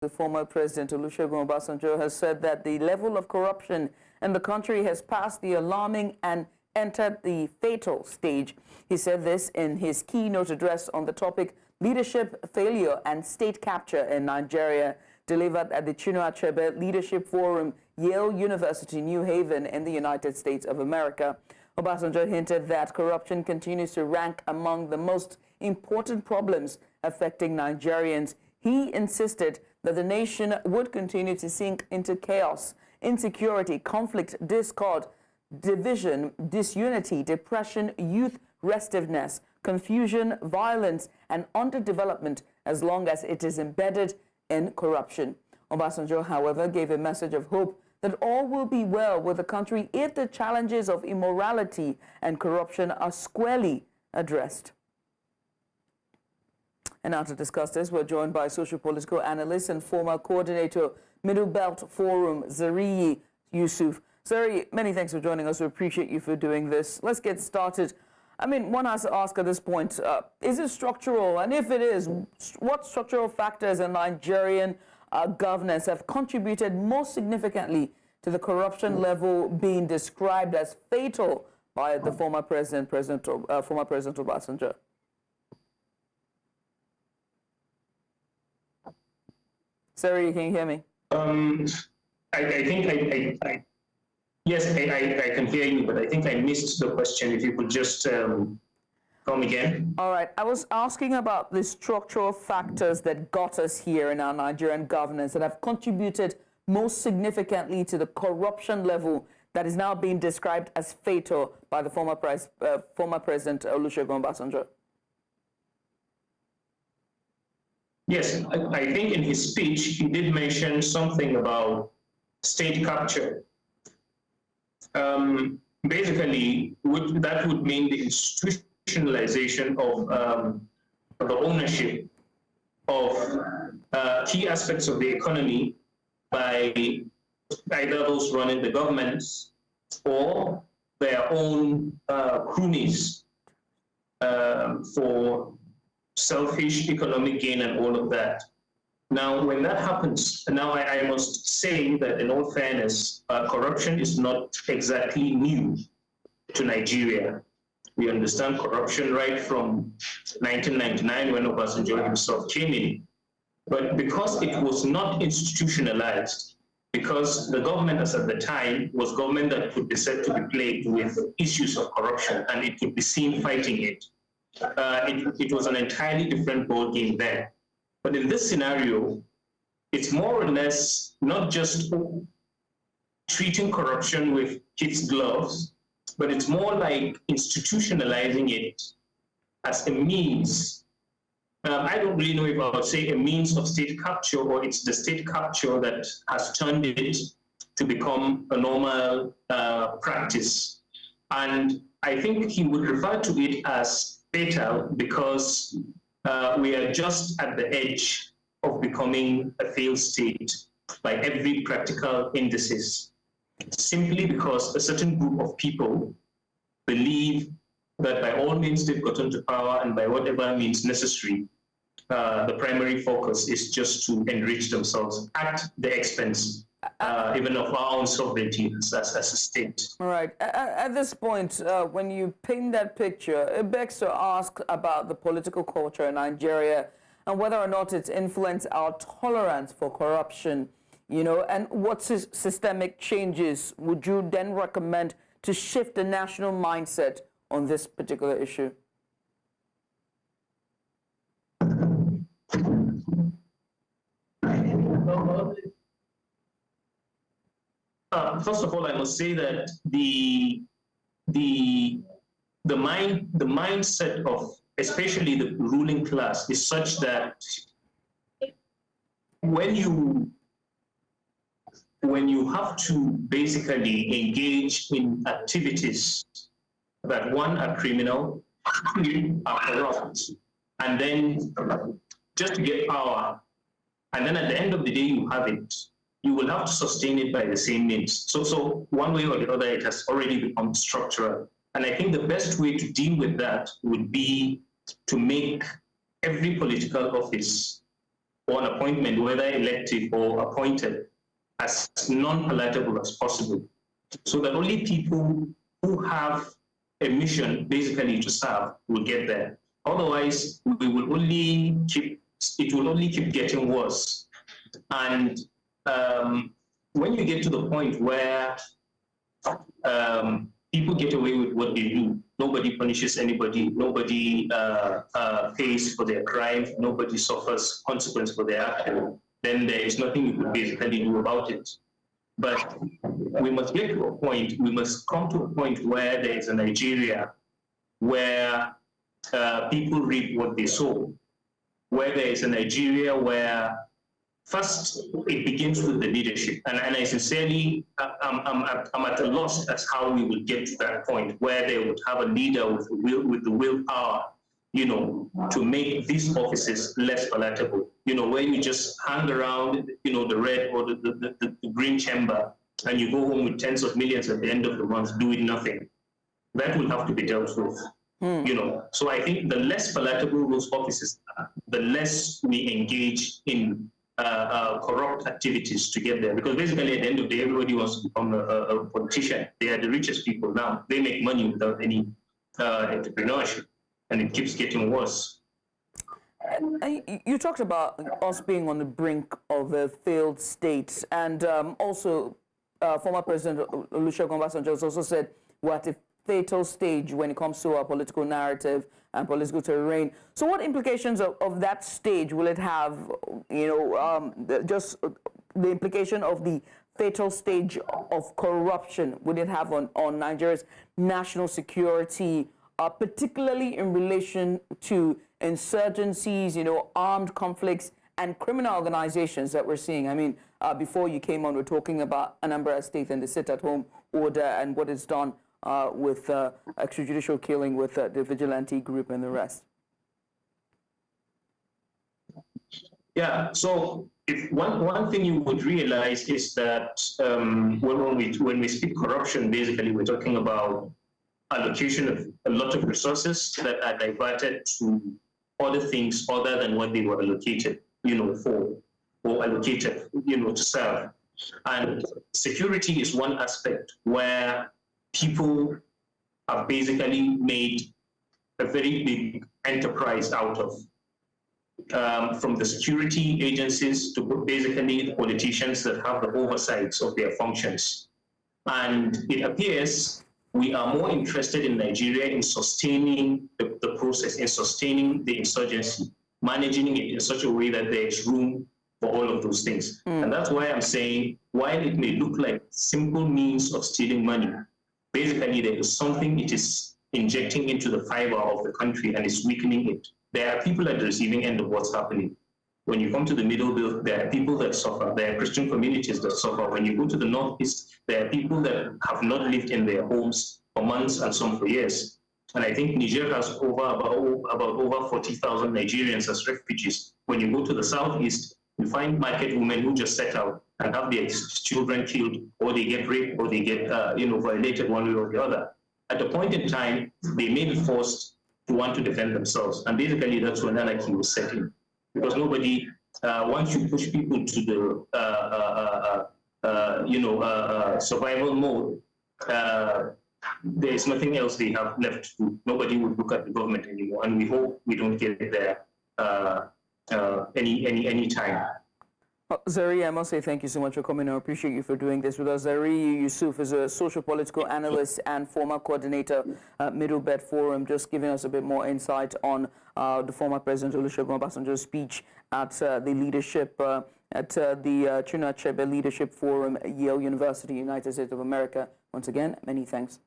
The former President Olusegun Obasanjo has said that the level of corruption in the country has passed the alarming and entered the fatal stage. He said this in his keynote address on the topic Leadership Failure and State Capture in Nigeria, delivered at the Chinua Achebe Leadership Forum, Yale University, New Haven in the United States of America. Obasanjo hinted that corruption continues to rank among the most important problems affecting Nigerians. He insisted that the nation would continue to sink into chaos, insecurity, conflict, discord, division, disunity, depression, youth restiveness, confusion, violence, and underdevelopment as long as it is embedded in corruption. Obasanjo, however, gave a message of hope that all will be well with the country if the challenges of immorality and corruption are squarely addressed. And now to discuss this, we're joined by socio-political analyst and former coordinator, Middle Belt Forum, Zariyi Yusuf. Zariyi, many thanks for joining us. We appreciate you for doing this. Let's get started. I mean, one has to ask at this point, is it structural? And if it is, what structural factors in Nigerian governance have contributed most significantly to the corruption level being described as fatal by the former President Obasanjo? Zariyi, can you hear me? Yes, I can hear you, but I think I missed the question. If you could just come again. All right. I was asking about the structural factors that got us here in our Nigerian governance that have contributed most significantly to the corruption level that is now being described as fatal by the former President Olusegun Obasanjo. Yes, I think in his speech, he did mention something about state capture. Basically, that would mean the institutionalization of the ownership of key aspects of the economy by either those running the governments or their own cronies for selfish economic gain and all of that. Now, when that happens, now I must say that in all fairness, corruption is not exactly new to Nigeria. We understand corruption right from 1999 when Obasanjo himself came in. But because it was not institutionalized, because the government as at the time was government that could be said to be plagued with issues of corruption and it could be seen fighting it, it was an entirely different ballgame then. But in this scenario, it's more or less not just treating corruption with kid gloves, but it's more like institutionalizing it as a means. I don't really know if I would say a means of state capture, or it's the state capture that has turned it to become a normal practice. And I think he would refer to it as fatal because we are just at the edge of becoming a failed state by every practical indices, simply because a certain group of people believe that by all means they've gotten to power and by whatever means necessary, the primary focus is just to enrich themselves at the expense even of our own sovereignty as a state. All right. At this point, when you paint that picture, it begs to ask about the political culture in Nigeria and whether or not it's influenced our tolerance for corruption, you know, and what systemic changes would you then recommend to shift the national mindset on this particular issue? First of all, I must say that the mindset of especially the ruling class is such that when you have to basically engage in activities that one are criminal, are corrupt, and then just to get power, and then at the end of the day you have it, you will have to sustain it by the same means. So one way or the other, it has already become structural. And I think the best way to deal with that would be to make every political office or an appointment, whether elective or appointed, as non-palatable as possible, so that only people who have a mission basically to serve will get there. Otherwise, it will only keep getting worse. And when you get to the point where people get away with what they do, nobody punishes anybody, nobody pays for their crime, nobody suffers consequence for their action, then there is nothing you can basically do about it. But we must get to a point, we must come to a point where there is a Nigeria where people reap what they sow, where there is a Nigeria where first it begins with the leadership. And I sincerely, I'm at a loss as how we will get to that point where they would have a leader with the willpower, to make these offices less palatable. Where you just hang around, the red or the green chamber, and you go home with tens of millions at the end of the month doing nothing. That will have to be dealt with. So I think the less palatable those offices are, the less we engage in corrupt activities to get there. Because basically, at the end of the day, everybody wants to become a politician. They are the richest people now. They make money without any entrepreneurship, and it keeps getting worse. You talked about us being on the brink of a failed state, and also former President Olusegun Obasanjo has also said we're at a fatal stage when it comes to our political narrative and political terrain. So what implications of that stage will it have, just the implication of the fatal stage of corruption would it have on Nigeria's national security, particularly in relation to insurgencies, armed conflicts, and criminal organizations that we're seeing? I mean, before you came on, we're talking about Anambra State and the sit-at-home order and what is done with extrajudicial killing with the vigilante group and the rest. Yeah, so if one thing you would realize is that when we speak corruption, basically we're talking about allocation of a lot of resources that are diverted to other things other than what they were allocated, for, or allocated, to serve. And security is one aspect where people have basically made a very big enterprise out of, from the security agencies to basically the politicians that have the oversights of their functions. And it appears we are more interested in Nigeria in sustaining the process, in sustaining the insurgency, managing it in such a way that there is room for all of those things. And that's why I'm saying, while it may look like simple means of stealing money, basically there is something it is injecting into the fiber of the country and is weakening it. There are people at the receiving end of what's happening. When you come to the middle belt, there are people that suffer. There are Christian communities that suffer. When you go to the northeast, there are people that have not lived in their homes for months and some for years. And I think Niger has about over 40,000 Nigerians as refugees. When you go to the southeast, you find market women who just set out and have their children killed, or they get raped, or they get violated one way or the other. At a point in time, they may be forced to want to defend themselves. And basically that's when anarchy was set in. Because nobody, once you push people to the, survival mode, there is nothing else they have left to do. Nobody would look at the government anymore, and we hope we don't get there any time. Zariyi, I must say thank you so much for coming. I appreciate you for doing this with us. Zariyi Yusuf is a socio-political analyst and former coordinator at Middle Belt Forum, just giving us a bit more insight on the former President Olusegun Obasanjo's speech at the leadership, at the Chuna Achebe Leadership Forum at Yale University, United States of America. Once again, many thanks.